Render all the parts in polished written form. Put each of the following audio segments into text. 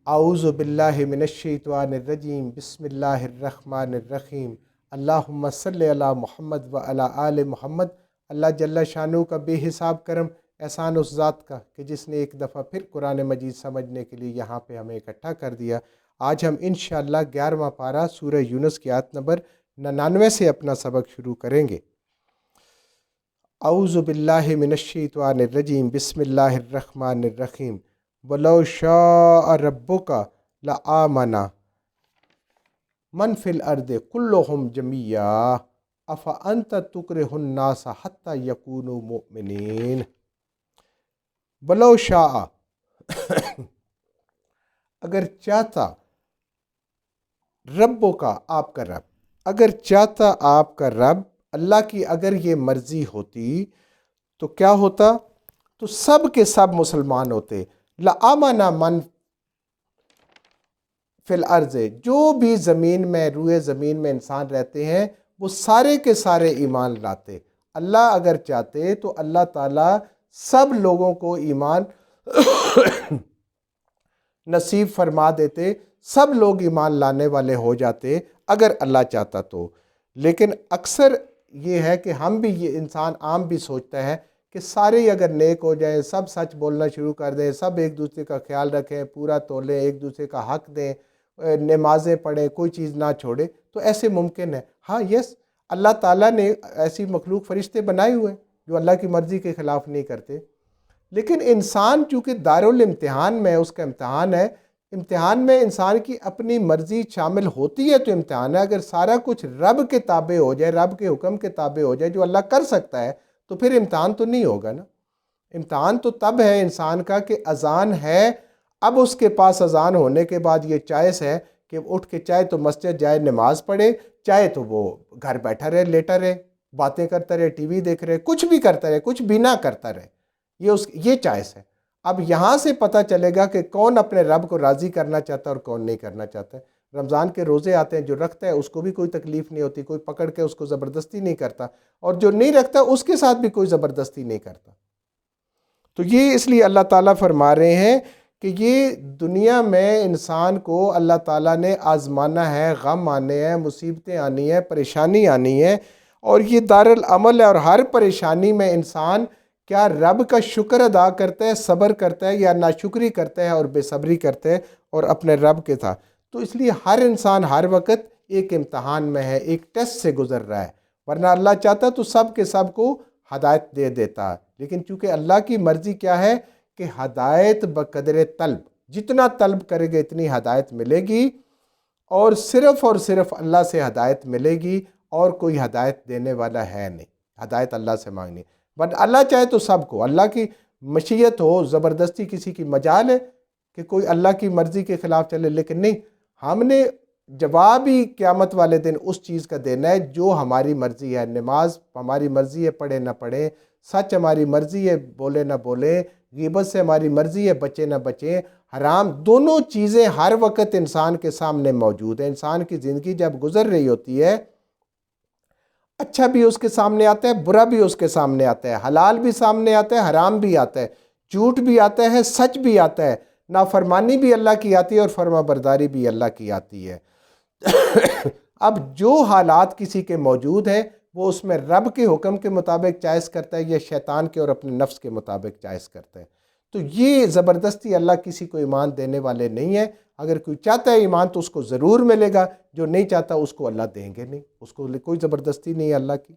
اعوذ باللہ من الشیطان الرجیم بسم اللہ الرحمن الرحیم اللہم صلی علی محمد و علی آل محمد۔ اللہ جل شانہ کا بے حساب کرم احسان اس ذات کا کہ جس نے ایک دفعہ پھر قرآن مجید سمجھنے کے لیے یہاں پہ ہمیں اکٹھا کر دیا۔ آج ہم انشاءاللہ 11واں پارہ سورہ یونس کی آیت نمبر 99 سے اپنا سبق شروع کریں گے۔ اعوذ باللہ من الشیطان الرجیم بسم اللہ الرحمن الرحیم وَلَوْ شَاءَ رَبُّكَ لَآمَنَ مَنْ فِي الْأَرْضِ كُلُّهُمْ جَمِيعًا أَفَأَنْتَ تُكْرِهُ النَّاسَ حَتَّى يَكُونُوا مُؤْمِنِينَ۔ وَلَوْ شَاءَ اگر چاہتا ربوں کا آپ کا رب، اگر چاہتا آپ کا رب، اللہ کی اگر یہ مرضی ہوتی تو کیا ہوتا؟ تو سب کے سب مسلمان ہوتے۔ لَآمَنَ مَنْ فِي الْأَرْضِ، جو بھی زمین میں روئے زمین میں انسان رہتے ہیں وہ سارے کے سارے ایمان لاتے۔ اللہ اگر چاہتے تو اللہ تعالیٰ سب لوگوں کو ایمان نصیب فرما دیتے، سب لوگ ایمان لانے والے ہو جاتے اگر اللہ چاہتا تو۔ لیکن اکثر یہ ہے کہ ہم بھی، یہ انسان عام بھی سوچتا ہے کہ سارے اگر نیک ہو جائیں، سب سچ بولنا شروع کر دیں، سب ایک دوسرے کا خیال رکھیں، پورا تولیں، ایک دوسرے کا حق دیں، نمازیں پڑھیں، کوئی چیز نہ چھوڑے، تو ایسے ممکن ہے۔ ہاں یس، اللہ تعالیٰ نے ایسی مخلوق فرشتے بنائے ہوئے جو اللہ کی مرضی کے خلاف نہیں کرتے، لیکن انسان چونکہ دارالامتحان میں اس کا امتحان ہے، امتحان میں انسان کی اپنی مرضی شامل ہوتی ہے تو امتحان ہے۔ اگر سارا کچھ رب کے تابع ہو جائے، رب کے حکم کے تابع ہو جائے جو اللہ کر سکتا ہے، تو پھر امتحان تو نہیں ہوگا نا۔ امتحان تو تب ہے انسان کا کہ اذان ہے، اب اس کے پاس اذان ہونے کے بعد یہ چوائس ہے کہ اٹھ کے چاہے تو مسجد جائے نماز پڑھے، چاہے تو وہ گھر بیٹھا رہے، لیٹا رہے، باتیں کرتا رہے، ٹی وی دیکھ رہے، کچھ بھی کرتا رہے، کچھ بھی نہ کرتا رہے۔ یہ چوائس ہے۔ اب یہاں سے پتہ چلے گا کہ کون اپنے رب کو راضی کرنا چاہتا ہے اور کون نہیں کرنا چاہتا ہے۔ رمضان کے روزے آتے ہیں، جو رکھتا ہے اس کو بھی کوئی تکلیف نہیں ہوتی، کوئی پکڑ کے اس کو زبردستی نہیں کرتا، اور جو نہیں رکھتا اس کے ساتھ بھی کوئی زبردستی نہیں کرتا۔ تو یہ اس لیے اللہ تعالیٰ فرما رہے ہیں کہ یہ دنیا میں انسان کو اللہ تعالیٰ نے آزمانا ہے، غم آنے ہیں، مصیبتیں آنی ہیں، پریشانی آنی ہے، اور یہ دارالعمل ہے۔ اور ہر پریشانی میں انسان کیا رب کا شکر ادا کرتا ہے، صبر کرتا ہے، یا ناشکری کرتا ہے اور بے صبری کرتا ہے اور اپنے رب کے تھا۔ تو اس لیے ہر انسان ہر وقت ایک امتحان میں ہے، ایک ٹیسٹ سے گزر رہا ہے، ورنہ اللہ چاہتا تو سب کے سب کو ہدایت دے دیتا۔ لیکن چونکہ اللہ کی مرضی کیا ہے کہ ہدایت بقدر طلب، جتنا طلب کرے گا اتنی ہدایت ملے گی، اور صرف اللہ سے ہدایت ملے گی، اور کوئی ہدایت دینے والا ہے نہیں۔ ہدایت اللہ سے مانگنی، بٹ اللہ چاہے تو سب کو، اللہ کی مشیت ہو، زبردستی کسی کی مجال ہے کہ کوئی اللہ کی مرضی کے خلاف چلے، لیکن نہیں، ہم نے جواب ہی قیامت والے دن اس چیز کا دینا ہے جو ہماری مرضی ہے۔ نماز ہماری مرضی ہے، پڑھے نہ پڑھیں، سچ ہماری مرضی ہے، بولے نہ بولیں، غیبت سے ہماری مرضی ہے، بچے نہ بچیں، حرام، دونوں چیزیں ہر وقت انسان کے سامنے موجود ہیں۔ انسان کی زندگی جب گزر رہی ہوتی ہے، اچھا بھی اس کے سامنے آتا ہے، برا بھی اس کے سامنے آتا ہے، حلال بھی سامنے آتا ہے، حرام بھی آتا ہے، جھوٹ بھی آتا ہے، سچ بھی آتا ہے، نافرمانی بھی اللہ کی آتی ہے، اور فرما برداری بھی اللہ کی آتی ہے۔ اب جو حالات کسی کے موجود ہیں وہ اس میں رب کے حکم کے مطابق چوائس کرتا ہے یا شیطان کے اور اپنے نفس کے مطابق چوائس کرتا ہے۔ تو یہ زبردستی اللہ کسی کو ایمان دینے والے نہیں ہے۔ اگر کوئی چاہتا ہے ایمان تو اس کو ضرور ملے گا، جو نہیں چاہتا اس کو اللہ دیں گے نہیں، اس کو کوئی زبردستی نہیں ہے اللہ کی۔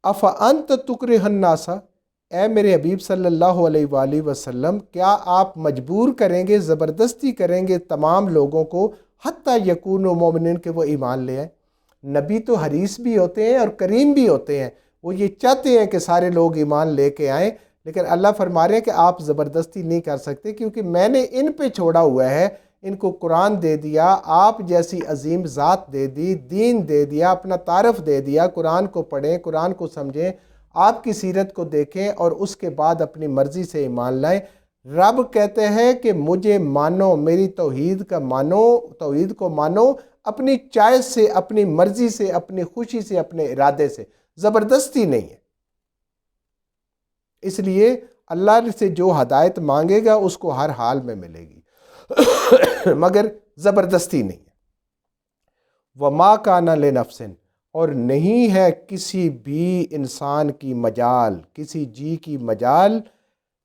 أَفَأَنْتَ تُكْرِهُ النَّاسَ، اے میرے حبیب صلی اللہ علیہ وآلہ وسلم، کیا آپ مجبور کریں گے، زبردستی کریں گے تمام لوگوں کو، حتیٰ یکونوا مومنین، کہ وہ ایمان لے آئیں؟ نبی تو حریص بھی ہوتے ہیں اور کریم بھی ہوتے ہیں، وہ یہ چاہتے ہیں کہ سارے لوگ ایمان لے کے آئیں، لیکن اللہ فرما رہے ہیں کہ آپ زبردستی نہیں کر سکتے، کیونکہ میں نے ان پہ چھوڑا ہوا ہے، ان کو قرآن دے دیا، آپ جیسی عظیم ذات دے دی، دین دے دیا، اپنا تعارف دے دیا، قرآن کو پڑھیں، قرآن کو سمجھیں، آپ کی سیرت کو دیکھیں، اور اس کے بعد اپنی مرضی سے ایمان لائیں۔ رب کہتے ہیں کہ مجھے مانو، میری توحید کا مانو، توحید کو مانو اپنی چائس سے، اپنی مرضی سے، اپنی خوشی سے، اپنے ارادے سے، زبردستی نہیں ہے۔ اس لیے اللہ سے جو ہدایت مانگے گا اس کو ہر حال میں ملے گی مگر زبردستی نہیں ہے۔ وَمَا كَانَ لِنَفْسٍ، اور نہیں ہے کسی بھی انسان کی مجال، کسی جی کی مجال،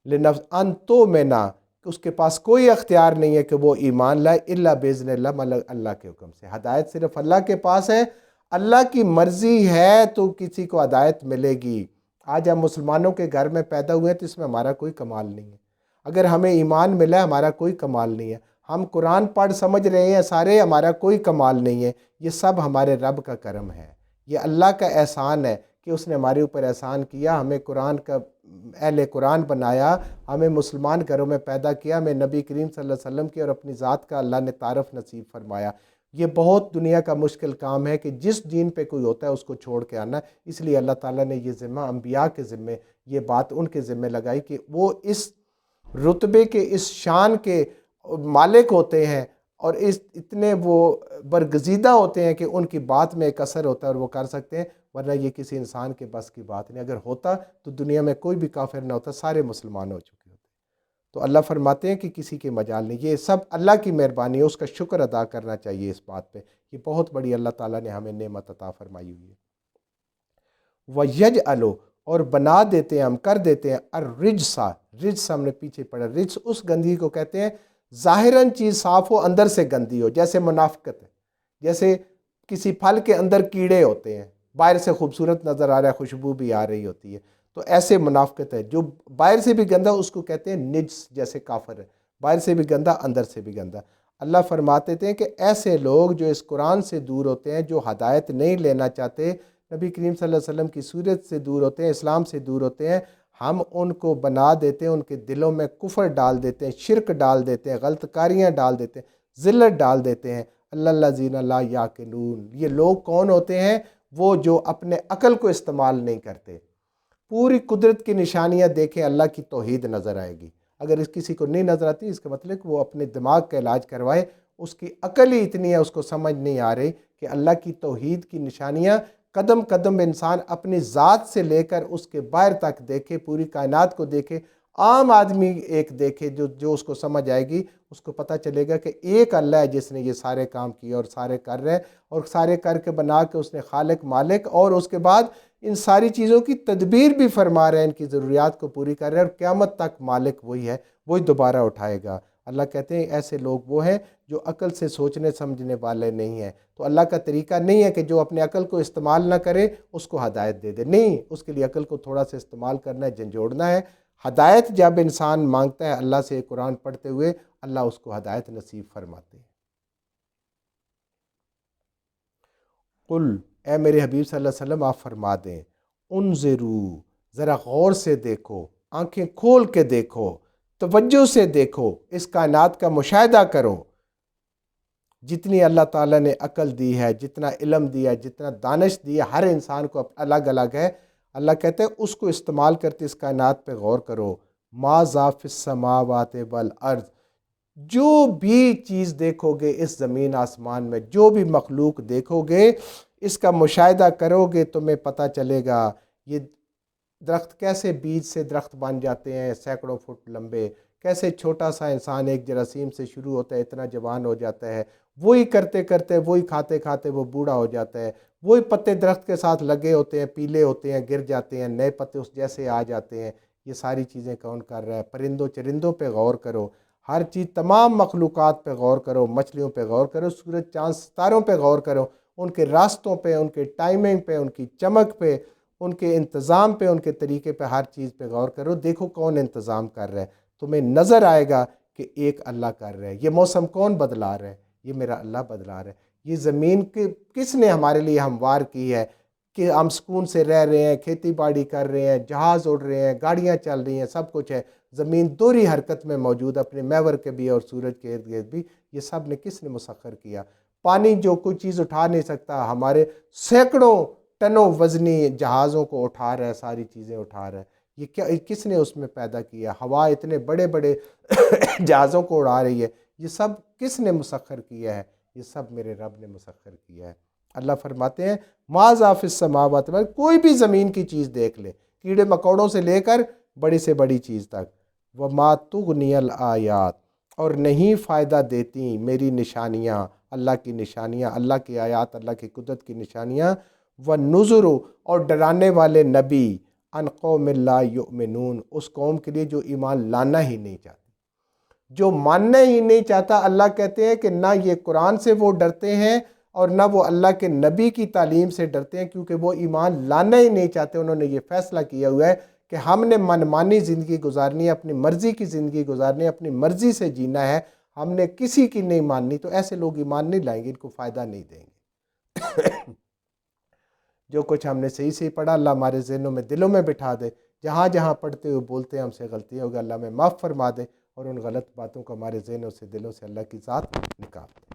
لنفس ان تؤمنا، کہ اس کے پاس کوئی اختیار نہیں ہے کہ وہ ایمان لائے، الا باذن اللہ، مگر اللہ کے حکم سے۔ ہدایت صرف اللہ کے پاس ہے، اللہ کی مرضی ہے تو کسی کو ہدایت ملے گی۔ آج ہم مسلمانوں کے گھر میں پیدا ہوئے ہیں تو اس میں ہمارا کوئی کمال نہیں ہے، اگر ہمیں ایمان ملا ہے ہمارا کوئی کمال نہیں ہے، ہم قرآن پڑھ سمجھ رہے ہیں سارے، ہمارا کوئی کمال نہیں ہے، یہ سب ہمارے رب کا کرم ہے، یہ اللہ کا احسان ہے کہ اس نے ہمارے اوپر احسان کیا، ہمیں قرآن کا اہل قرآن بنایا، ہمیں مسلمان گھروں میں پیدا کیا، ہمیں نبی کریم صلی اللہ علیہ وسلم کی اور اپنی ذات کا اللہ نے تعارف نصیب فرمایا۔ یہ بہت دنیا کا مشکل کام ہے کہ جس دین پہ کوئی ہوتا ہے اس کو چھوڑ کے آنا، اس لیے اللہ تعالیٰ نے یہ ذمہ انبیاء کے ذمے، یہ بات ان کے ذمے لگائی کہ وہ اس رتبے کے، اس شان کے مالک ہوتے ہیں اور اس اتنے وہ برگزیدہ ہوتے ہیں کہ ان کی بات میں ایک اثر ہوتا ہے اور وہ کر سکتے ہیں، ورنہ یہ کسی انسان کے بس کی بات نہیں۔ اگر ہوتا تو دنیا میں کوئی بھی کافر نہ ہوتا، سارے مسلمان ہو چکے ہوتے۔ تو اللہ فرماتے ہیں کہ کسی کے مجال نہیں، یہ سب اللہ کی مہربانی ہے، اس کا شکر ادا کرنا چاہیے اس بات پہ، یہ بہت بڑی اللہ تعالیٰ نے ہمیں نعمت عطا فرمائی ہوئی ہے۔ وَيَجْعَلُ، اور بنا دیتے ہیں، ہم کر دیتے ہیں، الرجسا، رجس ہم نے پیچھے پڑھا، رجس اس گندگی کو کہتے ہیں ظاہراً چیز صاف ہو اندر سے گندی ہو، جیسے منافقت ہے، جیسے کسی پھل کے اندر کیڑے ہوتے ہیں، باہر سے خوبصورت نظر آ رہا ہے، خوشبو بھی آ رہی ہوتی ہے، تو ایسے منافقت ہے، جو باہر سے بھی گندا اس کو کہتے ہیں نجس، جیسے کافر ہے، باہر سے بھی گندا اندر سے بھی گندا۔ اللہ فرماتے تھے کہ ایسے لوگ جو اس قرآن سے دور ہوتے ہیں، جو ہدایت نہیں لینا چاہتے، نبی کریم صلی اللہ علیہ وسلم کی سیرت سے دور ہوتے ہیں، اسلام سے دور ہوتے ہیں، ہم ان کو بنا دیتے ہیں، ان کے دلوں میں کفر ڈال دیتے ہیں، شرک ڈال دیتے ہیں، غلط کاریاں ڈال دیتے ہیں، ذلت ڈال دیتے ہیں۔ اللہ الذین لا یعقلون، یہ لوگ کون ہوتے ہیں؟ وہ جو اپنے عقل کو استعمال نہیں کرتے۔ پوری قدرت کی نشانیاں دیکھیں، اللہ کی توحید نظر آئے گی، اگر اس کسی کو نہیں نظر آتی اس کا مطلب کہ وہ اپنے دماغ کا علاج کروائے، اس کی عقل ہی اتنی ہے، اس کو سمجھ نہیں آ رہی کہ اللہ کی توحید کی نشانیاں قدم قدم انسان اپنی ذات سے لے کر اس کے باہر تک دیکھے، پوری کائنات کو دیکھے، عام آدمی ایک دیکھے جو اس کو سمجھ آئے گی، اس کو پتہ چلے گا کہ ایک اللہ ہے جس نے یہ سارے کام کیے اور سارے کر رہے ہیں، اور سارے کر کے بنا کے اس نے خالق مالک، اور اس کے بعد ان ساری چیزوں کی تدبیر بھی فرما رہے ہیں، ان کی ضروریات کو پوری کر رہے ہیں، اور قیامت تک مالک وہی ہے، وہی دوبارہ اٹھائے گا۔ اللہ کہتے ہیں ایسے لوگ وہ ہیں جو عقل سے سوچنے سمجھنے والے نہیں ہیں۔ تو اللہ کا طریقہ نہیں ہے کہ جو اپنے عقل کو استعمال نہ کرے اس کو ہدایت دے دے، نہیں، اس کے لیے عقل کو تھوڑا سا استعمال کرنا ہے، جھنجھوڑنا ہے۔ ہدایت جب انسان مانگتا ہے اللہ سے قرآن پڑھتے ہوئے، اللہ اس کو ہدایت نصیب فرماتے ہیں۔ قل، اے میرے حبیب صلی اللہ علیہ وسلم آپ فرما دیں، انظروا، ذرا غور سے دیکھو، آنکھیں کھول کے دیکھو، توجہ سے دیکھو، اس کائنات کا مشاہدہ کرو۔ جتنی اللہ تعالیٰ نے عقل دی ہے، جتنا علم دیا ہے، جتنا دانش دی ہے، ہر انسان کو الگ الگ ہے، اللہ کہتے ہیں اس کو استعمال کرتے اس کائنات پہ غور کرو۔ ما ذا فی السماوات والارض، جو بھی چیز دیکھو گے اس زمین آسمان میں، جو بھی مخلوق دیکھو گے، اس کا مشاہدہ کرو گے، تمہیں پتہ چلے گا یہ درخت کیسے بیج سے درخت بن جاتے ہیں سینکڑوں فٹ لمبے، کیسے چھوٹا سا انسان ایک جراثیم سے شروع ہوتا ہے، اتنا جوان ہو جاتا ہے، وہی کرتے کرتے، وہی کھاتے کھاتے وہ بوڑھا ہو جاتا ہے، وہی پتے درخت کے ساتھ لگے ہوتے ہیں، پیلے ہوتے ہیں، گر جاتے ہیں، نئے پتے اس جیسے آ جاتے ہیں۔ یہ ساری چیزیں کون کر رہا ہے؟ پرندوں چرندوں پہ غور کرو، ہر چیز، تمام مخلوقات پہ غور کرو، مچھلیوں پہ غور کرو، سورج چاند ستاروں پہ غور کرو، ان کے راستوں پہ، ان کے ٹائمنگ پہ، ان کی چمک پہ، ان کے انتظام پہ، ان کے طریقے پہ، ہر چیز پہ غور کرو، دیکھو کون انتظام کر رہا ہے، تمہیں نظر آئے گا کہ ایک اللہ کر رہا ہے۔ یہ موسم کون بدلا رہا ہے؟ یہ میرا اللہ بدلا رہا ہے۔ یہ زمین کس نے ہمارے لیے ہموار کی ہے کہ ہم سکون سے رہ رہے ہیں، کھیتی باڑی کر رہے ہیں، جہاز اڑ رہے ہیں، گاڑیاں چل رہی ہیں، سب کچھ ہے۔ زمین دوہری حرکت میں موجود، اپنے محور کے بھی اور سورج کے ارد گرد بھی، یہ سب نے کس نے مسخر کیا؟ پانی جو کوئی چیز اٹھا نہیں سکتا، ہمارے سینکڑوں ٹنوں وزنی جہازوں کو اٹھا رہا ہے، ساری چیزیں اٹھا رہا ہے۔ یہ کیا، کس نے اس میں پیدا کیا؟ ہوا اتنے بڑے بڑے جہازوں کو اڑا رہی ہے، یہ سب کس نے مسخر کیا ہے؟ یہ سب میرے رب نے مسخر کیا ہے۔ اللہ فرماتے ہیں ما ذا فی السماوات، کوئی بھی زمین کی چیز دیکھ لے، کیڑے مکوڑوں سے لے کر بڑی سے بڑی چیز تک۔ وَمَا تُغْنِيَ الْآيَاتِ، اور نہیں فائدہ دیتی میری نشانیاں، اللہ کی نشانیاں، اللہ کی آیات، اللہ کی قدرت کی نشانیاں، وَالنُّذُرُ، اور ڈرانے والے نبی، عَنْ قَوْمٍ لَا يُؤْمِنُونَ، اس قوم کے لیے جو ایمان لانا ہی نہیں چاہتی، جو ماننا ہی نہیں چاہتا۔ اللہ کہتے ہیں کہ نہ یہ قرآن سے وہ ڈرتے ہیں اور نہ وہ اللہ کے نبی کی تعلیم سے ڈرتے ہیں، کیونکہ وہ ایمان لانا ہی نہیں چاہتے۔ انہوں نے یہ فیصلہ کیا ہوا ہے کہ ہم نے منمانی زندگی گزارنی ہے، اپنی مرضی کی زندگی گزارنی ہے، اپنی مرضی سے جینا ہے، ہم نے کسی کی نہیں ماننی۔ تو ایسے لوگ ایمان نہیں لائیں گے، ان کو فائدہ نہیں دیں گے۔ جو کچھ ہم نے صحیح صحیح پڑھا، اللہ ہمارے ذہنوں میں، دلوں میں بٹھا دے۔ جہاں جہاں پڑھتے ہوئے بولتے ہیں ہم سے غلطی ہوگی، اللہ میں معاف فرما دے، اور ان غلط باتوں کو ہمارے ذہنوں سے، دلوں سے اللہ کی ذات نکال دے۔